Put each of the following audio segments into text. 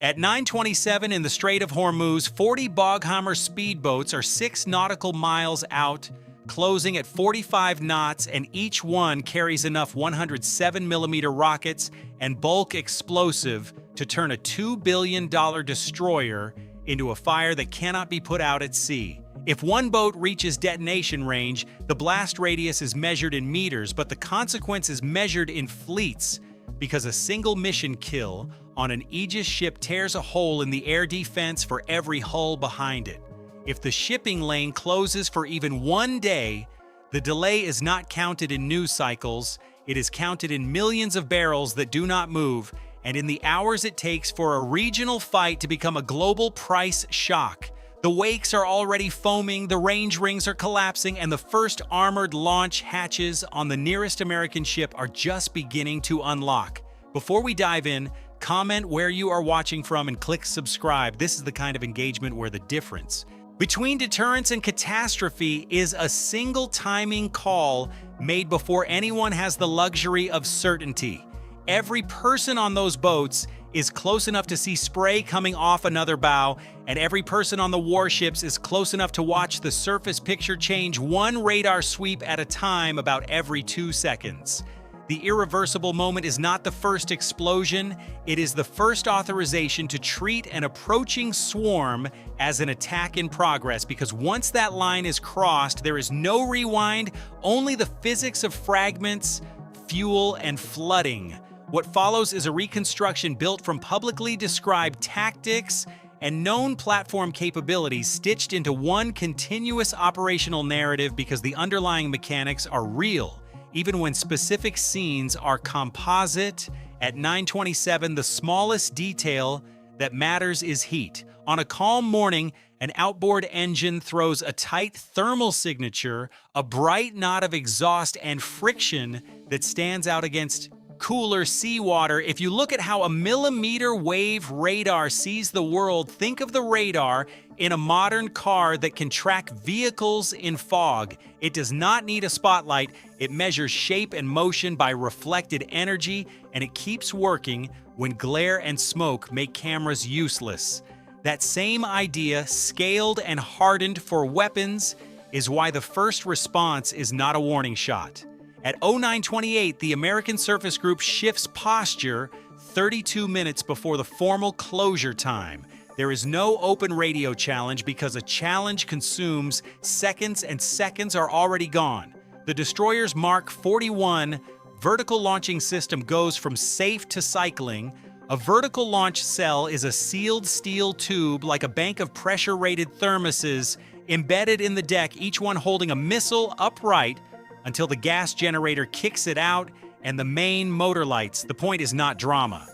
At 9:27 in the Strait of Hormuz, 40 Boghammar speedboats are 6 nautical miles out, closing at 45 knots, and each one carries enough 107mm rockets and bulk explosive to turn a $2 billion destroyer into a fire that cannot be put out at sea. If one boat reaches detonation range, the blast radius is measured in meters, but the consequence is measured in fleets, because a single mission kill on an Aegis ship tears a hole in the air defense for every hull behind it. If the shipping lane closes for even one day, the delay is not counted in news cycles, it is counted in millions of barrels that do not move, and in the hours it takes for a regional fight to become a global price shock. The wakes are already foaming, the range rings are collapsing, and the first armored launch hatches on the nearest American ship are just beginning to unlock. Before we dive in, comment where you are watching from and click subscribe. This is the kind of engagement where the difference between deterrence and catastrophe is a single timing call made before anyone has the luxury of certainty. Every person on those boats is close enough to see spray coming off another bow, and every person on the warships is close enough to watch the surface picture change one radar sweep at a time about every 2 seconds. The irreversible moment is not the first explosion, it is the first authorization to treat an approaching swarm as an attack in progress, because once that line is crossed, there is no rewind, only the physics of fragments, fuel, and flooding. What follows is a reconstruction built from publicly described tactics and known platform capabilities stitched into one continuous operational narrative, because the underlying mechanics are real, even when specific scenes are composite. At 9:27, the smallest detail that matters is heat. On a calm morning, an outboard engine throws a tight thermal signature, a bright knot of exhaust and friction that stands out against cooler seawater. If you look at how a millimeter wave radar sees the world, think of the radar in a modern car that can track vehicles in fog. It does not need a spotlight. It measures shape and motion by reflected energy, and it keeps working when glare and smoke make cameras useless. That same idea, scaled and hardened for weapons, is why the first response is not a warning shot. At 09:28, the American Surface Group shifts posture 32 minutes before the formal closure time. There is no open radio challenge, because a challenge consumes seconds, and seconds are already gone. The destroyer's Mark 41 vertical launching system goes from safe to cycling. A vertical launch cell is a sealed steel tube like a bank of pressure-rated thermoses embedded in the deck, each one holding a missile upright until the gas generator kicks it out and the main motor lights. The point is not drama.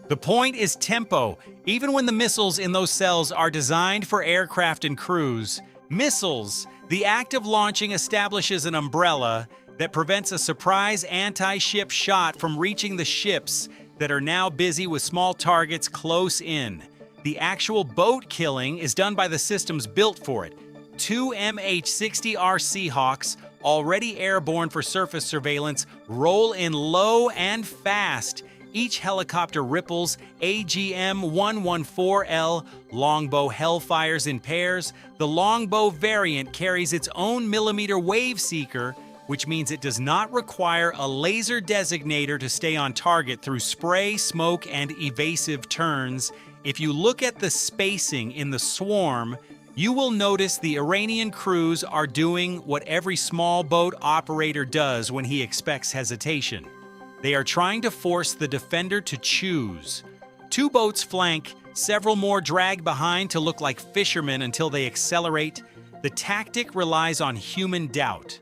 The point is tempo. Even when the missiles in those cells are designed for aircraft and crews, missiles, the act of launching establishes an umbrella that prevents a surprise anti-ship shot from reaching the ships that are now busy with small targets close in. The actual boat killing is done by the systems built for it. 2 MH-60R Seahawks, already airborne for surface surveillance, roll in low and fast. Each helicopter ripples AGM-114L longbow Hellfires in pairs. The longbow variant carries its own millimeter wave seeker, which means it does not require a laser designator to stay on target through spray, smoke, and evasive turns. If you look at the spacing in the swarm, you will notice the Iranian crews are doing what every small boat operator does when he expects hesitation. They are trying to force the defender to choose. 2 boats flank, several more drag behind to look like fishermen until they accelerate. The tactic relies on human doubt.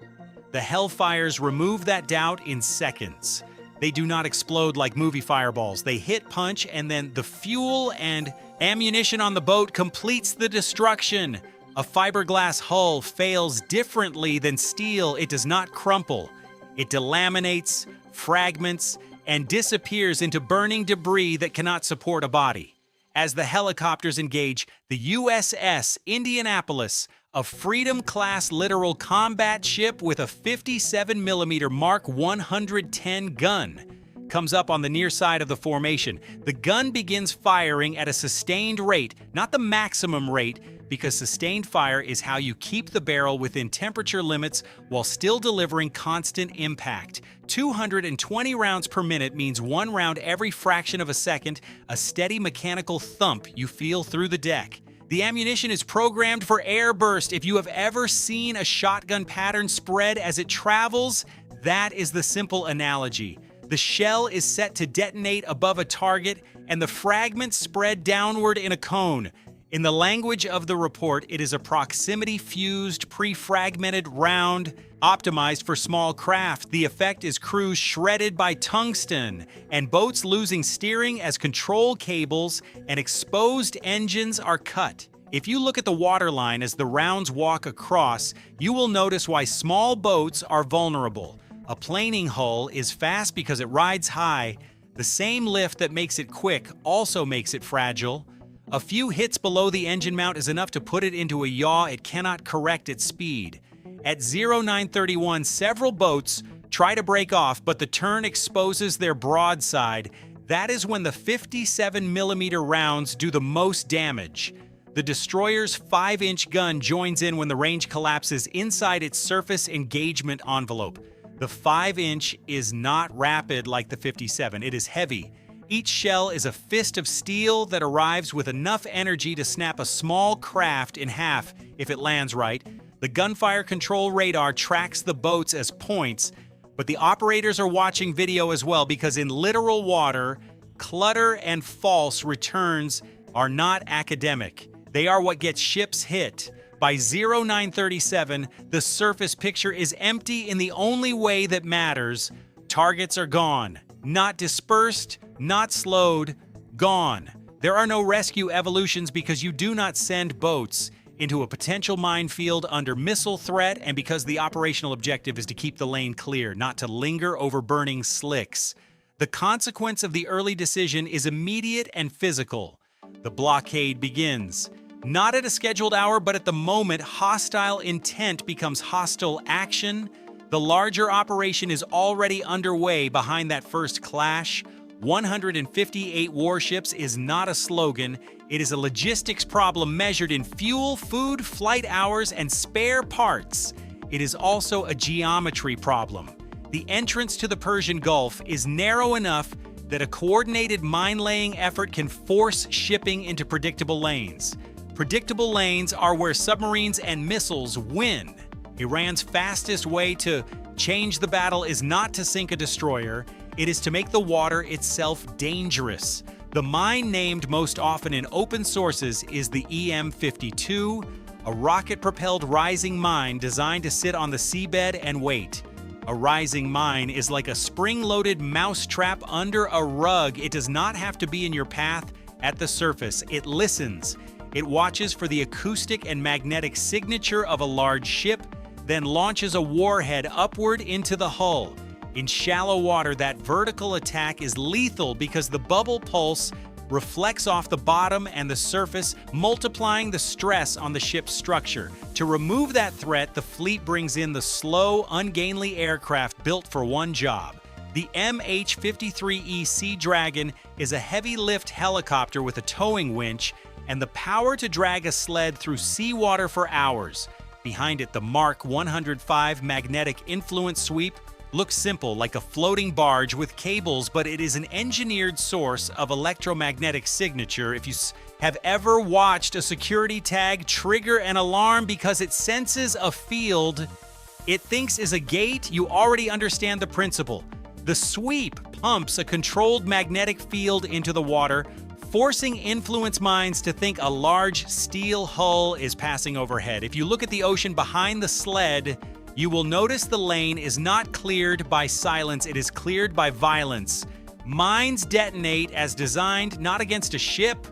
The Hellfires remove that doubt in seconds. They do not explode like movie fireballs. They hit punch, and then the fuel and ammunition on the boat completes the destruction. A fiberglass hull fails differently than steel. It does not crumple. It delaminates, fragments, and disappears into burning debris that cannot support a body. As the helicopters engage, the USS Indianapolis, a Freedom-class littoral combat ship with a 57mm Mark 110 gun, comes up on the near side of the formation. The gun begins firing at a sustained rate, not the maximum rate, because sustained fire is how you keep the barrel within temperature limits while still delivering constant impact. 220 rounds per minute means 1 round every fraction of a second, a steady mechanical thump you feel through the deck. The ammunition is programmed for air burst. If you have ever seen a shotgun pattern spread as it travels, that is the simple analogy. The shell is set to detonate above a target, and the fragments spread downward in a cone. In the language of the report, it is a proximity-fused, pre-fragmented round optimized for small craft. The effect is crews shredded by tungsten and boats losing steering as control cables and exposed engines are cut. If you look at the waterline as the rounds walk across, you will notice why small boats are vulnerable. A planing hull is fast because it rides high. The same lift that makes it quick also makes it fragile. A few hits below the engine mount is enough to put it into a yaw it cannot correct at speed. At 0931, several boats try to break off, but the turn exposes their broadside. That is when the 57mm rounds do the most damage. The destroyer's 5-inch gun joins in when the range collapses inside its surface engagement envelope. The 5-inch is not rapid like the 57, it is heavy. Each shell is a fist of steel that arrives with enough energy to snap a small craft in half if it lands right. The gunfire control radar tracks the boats as points, but the operators are watching video as well because in literal water, clutter and false returns are not academic. They are what gets ships hit. By 0937, the surface picture is empty in the only way that matters. Targets are gone. Not dispersed, not slowed, gone. There are no rescue evolutions because you do not send boats into a potential minefield under missile threat and because the operational objective is to keep the lane clear, not to linger over burning slicks. The consequence of the early decision is immediate and physical. The blockade begins. Not at a scheduled hour, but at the moment hostile intent becomes hostile action. The larger operation is already underway behind that first clash. 158 warships is not a slogan. It is a logistics problem measured in fuel, food, flight hours, and spare parts. It is also a geometry problem. The entrance to the Persian Gulf is narrow enough that a coordinated mine-laying effort can force shipping into predictable lanes. Predictable lanes are where submarines and missiles win. Iran's fastest way to change the battle is not to sink a destroyer, it is to make the water itself dangerous. The mine named most often in open sources is the EM-52, a rocket-propelled rising mine designed to sit on the seabed and wait. A rising mine is like a spring-loaded mousetrap under a rug. It does not have to be in your path at the surface. It listens. It watches for the acoustic and magnetic signature of a large ship, then launches a warhead upward into the hull. In shallow water, that vertical attack is lethal because the bubble pulse reflects off the bottom and the surface, multiplying the stress on the ship's structure. To remove that threat, the fleet brings in the slow, ungainly aircraft built for one job. The MH-53E Sea Dragon is a heavy-lift helicopter with a towing winch and the power to drag a sled through seawater for hours. Behind it, the Mark 105 magnetic influence sweep looks simple, like a floating barge with cables, but it is an engineered source of electromagnetic signature. If you have ever watched a security tag trigger an alarm because it senses a field it thinks is a gate, you already understand the principle. The sweep pumps a controlled magnetic field into the water, forcing influence minds to think a large steel hull is passing overhead. If you look at the ocean behind the sled, you will notice the lane is not cleared by silence, it is cleared by violence. Mines detonate as designed, not against a ship,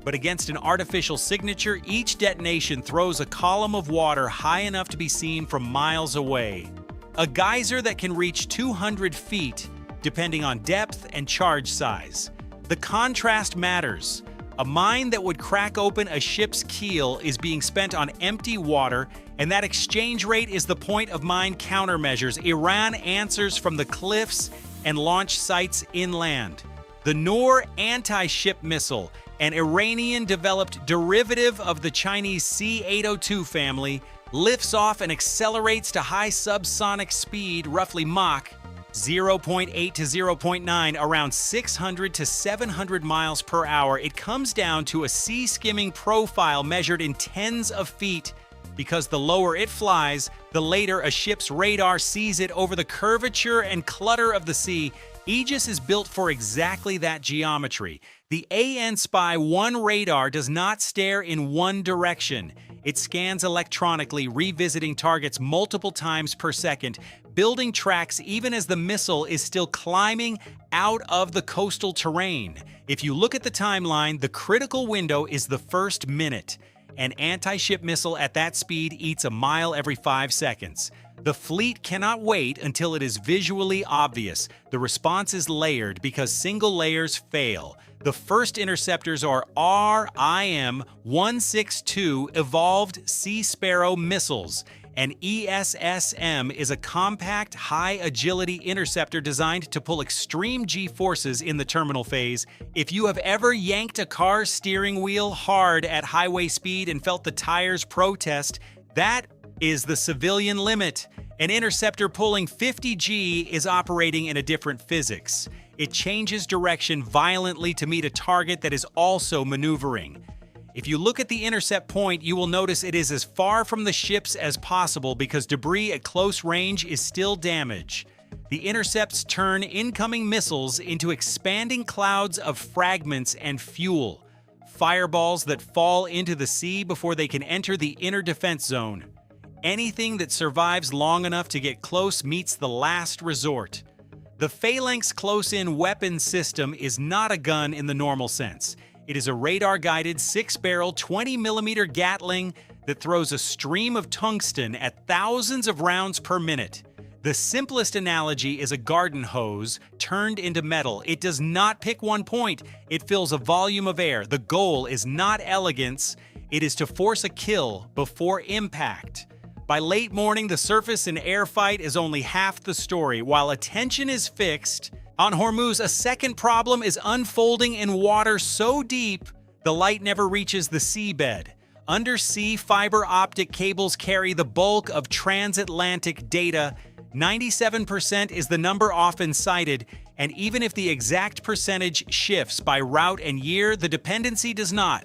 but against an artificial signature. Each detonation throws a column of water high enough to be seen from miles away. A geyser that can reach 200 feet, depending on depth and charge size. The contrast matters. A mine that would crack open a ship's keel is being spent on empty water, and that exchange rate is the point of mine countermeasures. Iran answers from the cliffs and launch sites inland. The Noor anti-ship missile, an Iranian-developed derivative of the Chinese C-802 family, lifts off and accelerates to high subsonic speed, roughly Mach 0.8 to 0.9, around 600 to 700 miles per hour. It comes down to a sea-skimming profile measured in tens of feet. Because the lower it flies, the later a ship's radar sees it over the curvature and clutter of the sea. Aegis is built for exactly that geometry. The AN-SPY-1 radar does not stare in one direction. It scans electronically, revisiting targets multiple times per second, building tracks even as the missile is still climbing out of the coastal terrain. If you look at the timeline, the critical window is the first minute. An anti-ship missile at that speed eats a mile every 5 seconds. The fleet cannot wait until it is visually obvious. The response is layered because single layers fail. The first interceptors are RIM-162 Evolved Sea Sparrow missiles. An ESSM is a compact, high-agility interceptor designed to pull extreme G-forces in the terminal phase. If you have ever yanked a car's steering wheel hard at highway speed and felt the tires protest, that is the civilian limit. An interceptor pulling 50 G is operating in a different physics. It changes direction violently to meet a target that is also maneuvering. If you look at the intercept point, you will notice it is as far from the ships as possible because debris at close range is still damage. The intercepts turn incoming missiles into expanding clouds of fragments and fuel, fireballs that fall into the sea before they can enter the inner defense zone. Anything that survives long enough to get close meets the last resort. The Phalanx Close-In Weapon System is not a gun in the normal sense. It is a radar-guided 6-barrel 20mm Gatling that throws a stream of tungsten at thousands of rounds per minute. The simplest analogy is a garden hose turned into metal. It does not pick one point. It fills a volume of air. The goal is not elegance. It is to force a kill before impact. By late morning, the surface and air fight is only half the story. While attention is fixed on Hormuz, a second problem is unfolding in water so deep the light never reaches the seabed. Undersea fiber optic cables carry the bulk of transatlantic data. 97% is the number often cited, and even if the exact percentage shifts by route and year, the dependency does not.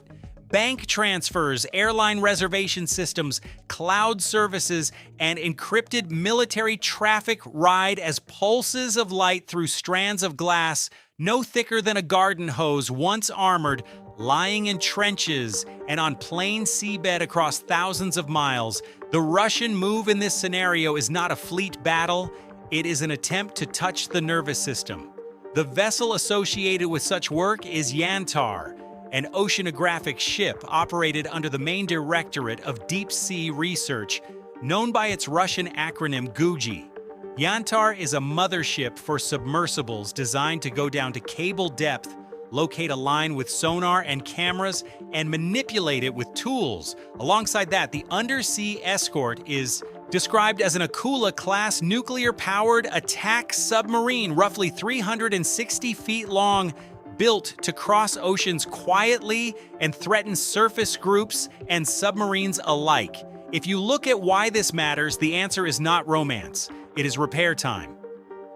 Bank transfers, airline reservation systems, cloud services, and encrypted military traffic ride as pulses of light through strands of glass, no thicker than a garden hose, once armored, lying in trenches and on plain seabed across thousands of miles. The Russian move in this scenario is not a fleet battle, it is an attempt to touch the nervous system. The vessel associated with such work is Yantar, an oceanographic ship operated under the main directorate of deep-sea research, known by its Russian acronym GUJI. Yantar is a mothership for submersibles designed to go down to cable depth, locate a line with sonar and cameras, and manipulate it with tools. Alongside that, the undersea escort is described as an Akula-class nuclear-powered attack submarine, roughly 360 feet long, built to cross oceans quietly and threaten surface groups and submarines alike. If you look at why this matters, the answer is not romance. It is repair time.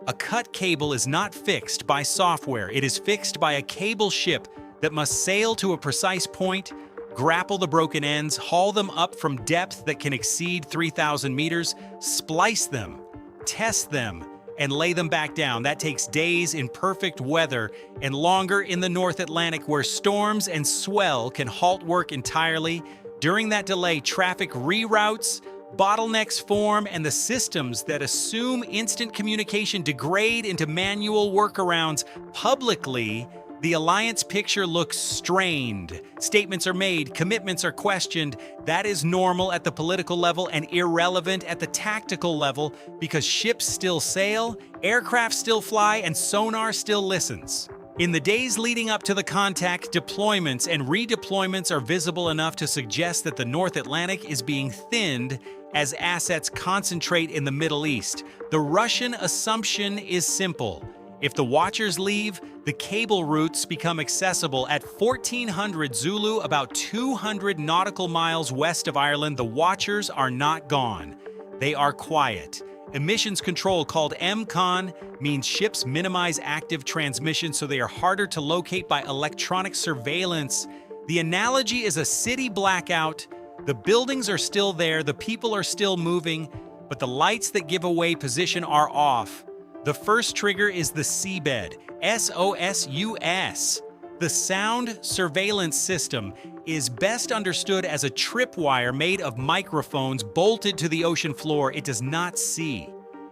A cut cable is not fixed by software. It is fixed by a cable ship that must sail to a precise point, grapple the broken ends, haul them up from depth that can exceed 3,000 meters, splice them, test them, and lay them back down. That takes days in perfect weather and longer in the North Atlantic where storms and swell can halt work entirely. During that delay, traffic reroutes, bottlenecks form, and the systems that assume instant communication degrade into manual workarounds. Publicly, the alliance picture looks strained. Statements are made, commitments are questioned. That is normal at the political level and irrelevant at the tactical level because ships still sail, aircraft still fly, and sonar still listens. In the days leading up to the contact, deployments and redeployments are visible enough to suggest that the North Atlantic is being thinned as assets concentrate in the Middle East. The Russian assumption is simple. If the watchers leave, the cable routes become accessible at 1400 Zulu, about 200 nautical miles west of Ireland. The watchers are not gone. They are quiet. Emissions control, called MCON, means ships minimize active transmission so they are harder to locate by electronic surveillance. The analogy is a city blackout. The buildings are still there, the people are still moving, but the lights that give away position are off. The first trigger is the seabed, SOSUS. The sound surveillance system is best understood as a tripwire made of microphones bolted to the ocean floor. It does not see.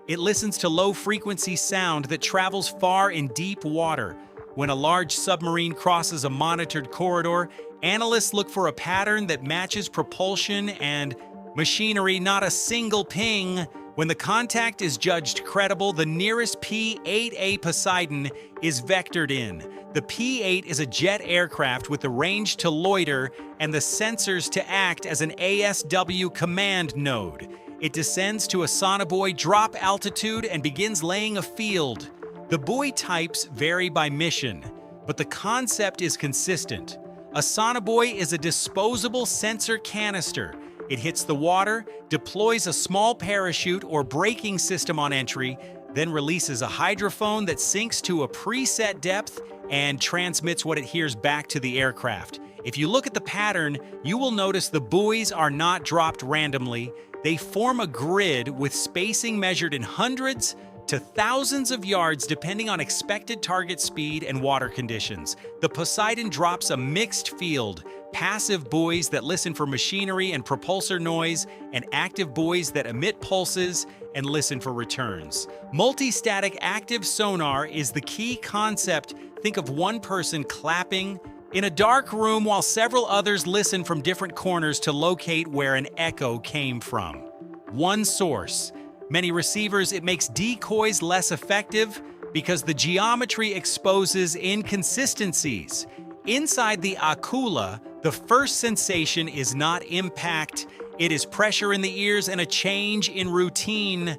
It listens to low-frequency sound that travels far in deep water. When a large submarine crosses a monitored corridor, analysts look for a pattern that matches propulsion and machinery, not a single ping. When the contact is judged credible, the nearest P-8A Poseidon is vectored in. The P-8 is a jet aircraft with the range to loiter and the sensors to act as an ASW command node. It descends to a sonobuoy drop altitude and begins laying a field. The buoy types vary by mission, but the concept is consistent. A sonobuoy is a disposable sensor canister. It hits the water, deploys a small parachute or braking system on entry, then releases a hydrophone that sinks to a preset depth and transmits what it hears back to the aircraft. If you look at the pattern, you will notice the buoys are not dropped randomly. They form a grid with spacing measured in hundreds to thousands of yards depending on expected target speed and water conditions. The Poseidon drops a mixed field, passive buoys that listen for machinery and propulsor noise, and active buoys that emit pulses and listen for returns. Multi-static active sonar is the key concept. Think of one person clapping in a dark room while several others listen from different corners to locate where an echo came from. One source. Many receivers, it makes decoys less effective because the geometry exposes inconsistencies. Inside the Aquila, the first sensation is not impact, it is pressure in the ears and a change in routine.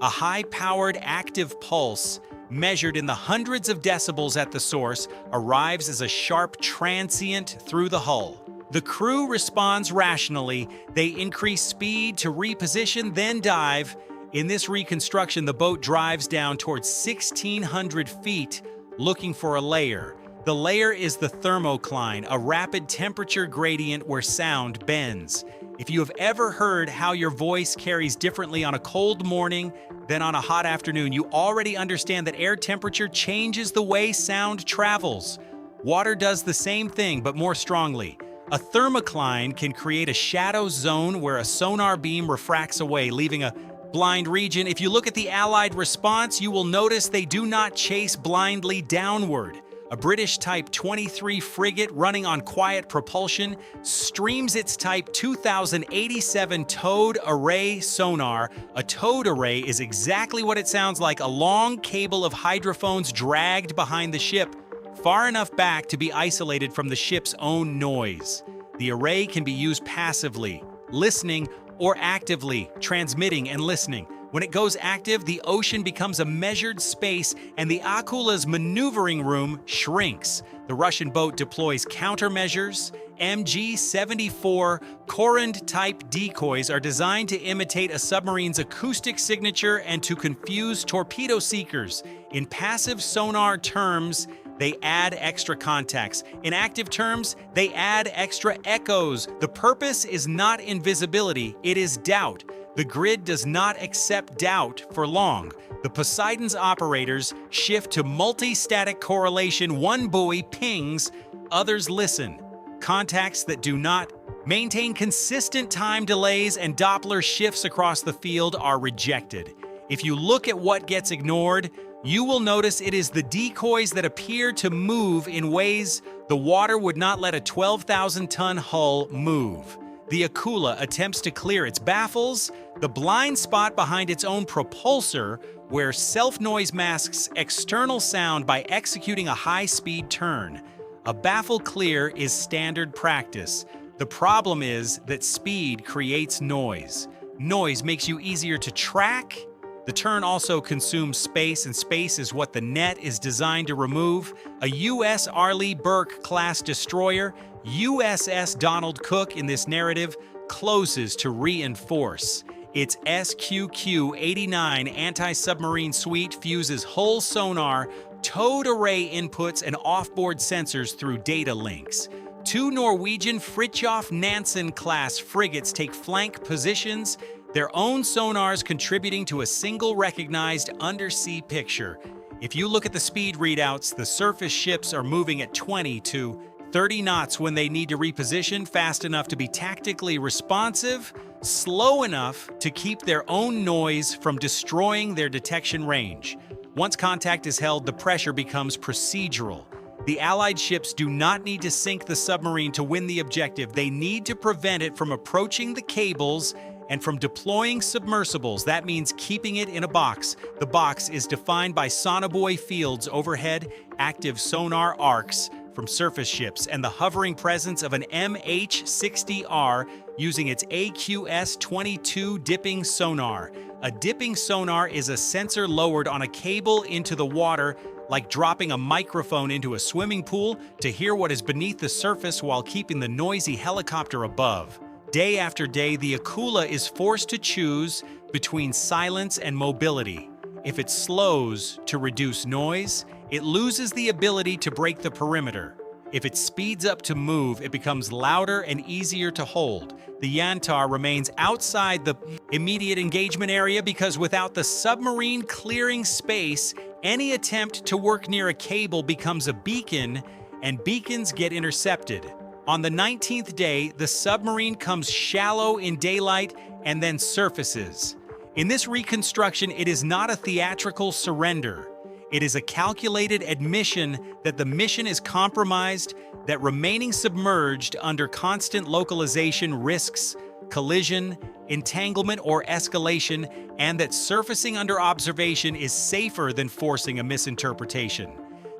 A high-powered active pulse, measured in the hundreds of decibels at the source, arrives as a sharp transient through the hull. The crew responds rationally. They increase speed to reposition, then dive. In this reconstruction, the boat drives down towards 1,600 feet, looking for a layer. The layer is the thermocline, a rapid temperature gradient where sound bends. If you have ever heard how your voice carries differently on a cold morning than on a hot afternoon, you already understand that air temperature changes the way sound travels. Water does the same thing, but more strongly. A thermocline can create a shadow zone where a sonar beam refracts away, leaving a blind region. If you look at the Allied response, you will notice they do not chase blindly downward. A British Type 23 frigate running on quiet propulsion streams its Type 2087 towed array sonar. A towed array is exactly what it sounds like, a long cable of hydrophones dragged behind the ship, far enough back to be isolated from the ship's own noise. The array can be used passively, listening, or actively, transmitting and listening. When it goes active, the ocean becomes a measured space and the Aquila's maneuvering room shrinks. The Russian boat deploys countermeasures. MG-74 Korund-type decoys are designed to imitate a submarine's acoustic signature and to confuse torpedo seekers. In passive sonar terms, they add extra contacts. In active terms, they add extra echoes. The purpose is not invisibility, it is doubt. The grid does not accept doubt for long. The Poseidon's operators shift to multi-static correlation. One buoy pings, others listen. Contacts that do not maintain consistent time delays and Doppler shifts across the field are rejected. If you look at what gets ignored, you will notice it is the decoys that appear to move in ways the water would not let a 12,000-ton hull move. The Aquila attempts to clear its baffles, the blind spot behind its own propulsor, where self-noise masks external sound by executing a high-speed turn. A baffle clear is standard practice. The problem is that speed creates noise. Noise makes you easier to track. The turn also consumes space, and space is what the net is designed to remove. A U.S. Arleigh Burke-class destroyer, USS Donald Cook in this narrative, closes to reinforce. Its SQQ-89 anti-submarine suite fuses hull sonar, towed array inputs, and offboard sensors through data links. Two Norwegian Fridtjof Nansen-class frigates take flank positions, their own sonars contributing to a single recognized undersea picture. If you look at the speed readouts, the surface ships are moving at 20 to 30 knots when they need to reposition, fast enough to be tactically responsive, slow enough to keep their own noise from destroying their detection range. Once contact is held, the pressure becomes procedural. The Allied ships do not need to sink the submarine to win the objective. They need to prevent it from approaching the cables and from deploying submersibles. That means keeping it in a box. The box is defined by sonobuoy fields overhead, active sonar arcs from surface ships, and the hovering presence of an MH-60R using its AQS-22 dipping sonar. A dipping sonar is a sensor lowered on a cable into the water, like dropping a microphone into a swimming pool to hear what is beneath the surface while keeping the noisy helicopter above. Day after day, the Aquila is forced to choose between silence and mobility. If it slows to reduce noise, it loses the ability to break the perimeter. If it speeds up to move, it becomes louder and easier to hold. The Yantar remains outside the immediate engagement area because without the submarine clearing space, any attempt to work near a cable becomes a beacon, and beacons get intercepted. On the 19th day, the submarine comes shallow in daylight and then surfaces. In this reconstruction, it is not a theatrical surrender. It is a calculated admission that the mission is compromised, that remaining submerged under constant localization risks collision, entanglement, or escalation, and that surfacing under observation is safer than forcing a misinterpretation.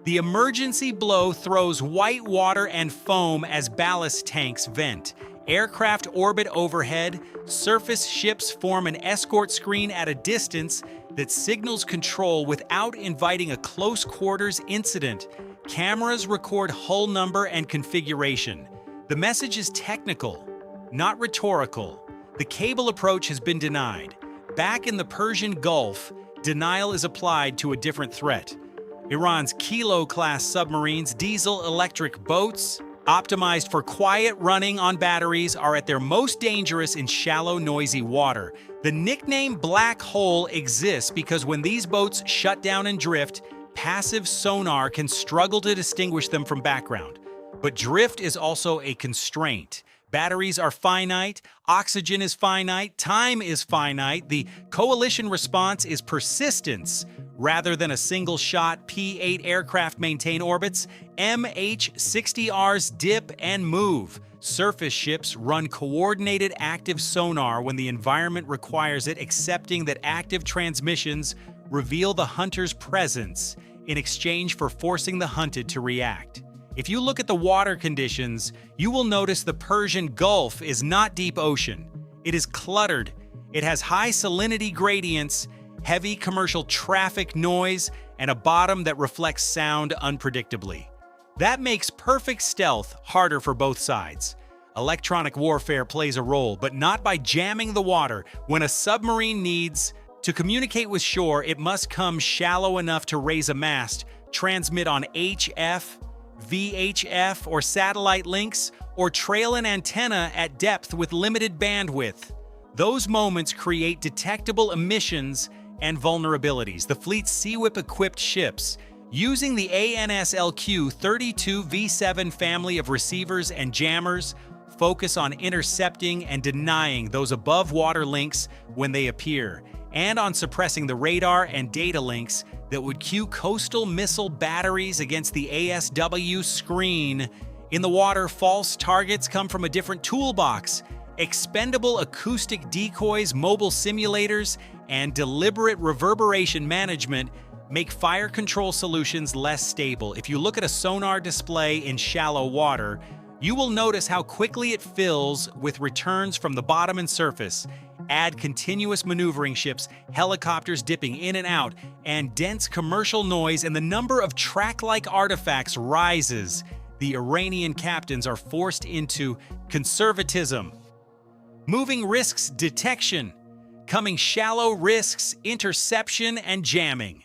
The emergency blow throws white water and foam as ballast tanks vent. Aircraft orbit overhead, surface ships form an escort screen at a distance that signals control without inviting a close-quarters incident. Cameras record hull number and configuration. The message is technical, not rhetorical. The cable approach has been denied. Back in the Persian Gulf, denial is applied to a different threat. Iran's Kilo-class submarines, diesel-electric boats, optimized for quiet running on batteries, are at their most dangerous in shallow, noisy water. The nickname Black Hole exists because when these boats shut down and drift, passive sonar can struggle to distinguish them from background. But drift is also a constraint. Batteries are finite, oxygen is finite, time is finite. The coalition response is persistence. Rather than a single-shot P-8 aircraft maintain orbits, MH-60Rs dip and move. Surface ships run coordinated active sonar when the environment requires it, accepting that active transmissions reveal the hunter's presence in exchange for forcing the hunted to react. If you look at the water conditions, you will notice the Persian Gulf is not deep ocean. It is cluttered. It has high salinity gradients, heavy commercial traffic noise, and a bottom that reflects sound unpredictably. That makes perfect stealth harder for both sides. Electronic warfare plays a role, but not by jamming the water. When a submarine needs to communicate with shore, it must come shallow enough to raise a mast, transmit on HF, VHF, or satellite links, or trail an antenna at depth with limited bandwidth. Those moments create detectable emissions and vulnerabilities. The fleet's Sea-Whip-equipped ships, using the ANSLQ-32 V7 family of receivers and jammers, focus on intercepting and denying those above-water links when they appear, and on suppressing the radar and data links that would cue coastal missile batteries against the ASW screen. In the water, false targets come from a different toolbox. Expendable acoustic decoys, mobile simulators, and deliberate reverberation management make fire control solutions less stable. If you look at a sonar display in shallow water, you will notice how quickly it fills with returns from the bottom and surface. Add continuous maneuvering ships, helicopters dipping in and out, and dense commercial noise, and the number of track-like artifacts rises. The Iranian captains are forced into conservatism. Moving risks detection. Coming shallow risks interception and jamming.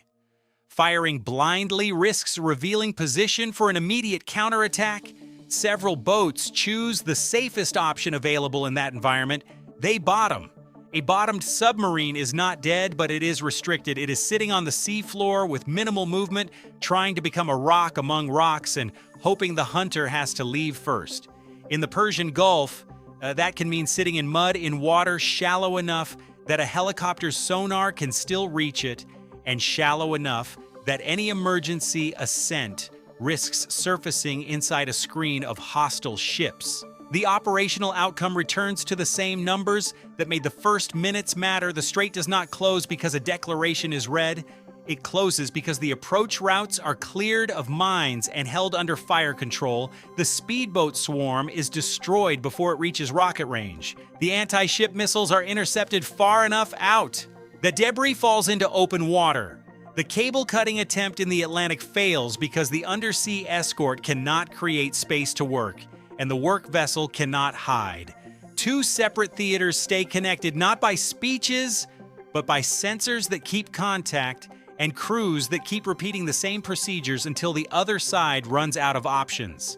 Firing blindly risks revealing position for an immediate counterattack. Several boats choose the safest option available in that environment. They bottom. A bottomed submarine is not dead, but it is restricted. It is sitting on the seafloor with minimal movement, trying to become a rock among rocks and hoping the hunter has to leave first. In the Persian Gulf, that can mean sitting in mud in water shallow enough that a helicopter's sonar can still reach it, and shallow enough that any emergency ascent risks surfacing inside a screen of hostile ships. The operational outcome returns to the same numbers that made the first minutes matter. The strait does not close because a declaration is read. It closes because the approach routes are cleared of mines and held under fire control. The speedboat swarm is destroyed before it reaches rocket range. The anti-ship missiles are intercepted far enough out. The debris falls into open water. The cable-cutting attempt in the Atlantic fails because the undersea escort cannot create space to work, and the work vessel cannot hide. Two separate theaters stay connected not by speeches, but by sensors that keep contact and crews that keep repeating the same procedures until the other side runs out of options.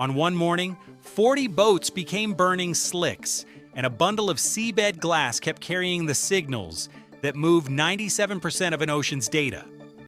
On one morning, 40 boats became burning slicks, and a bundle of seabed glass kept carrying the signals that move 97% of an ocean's data.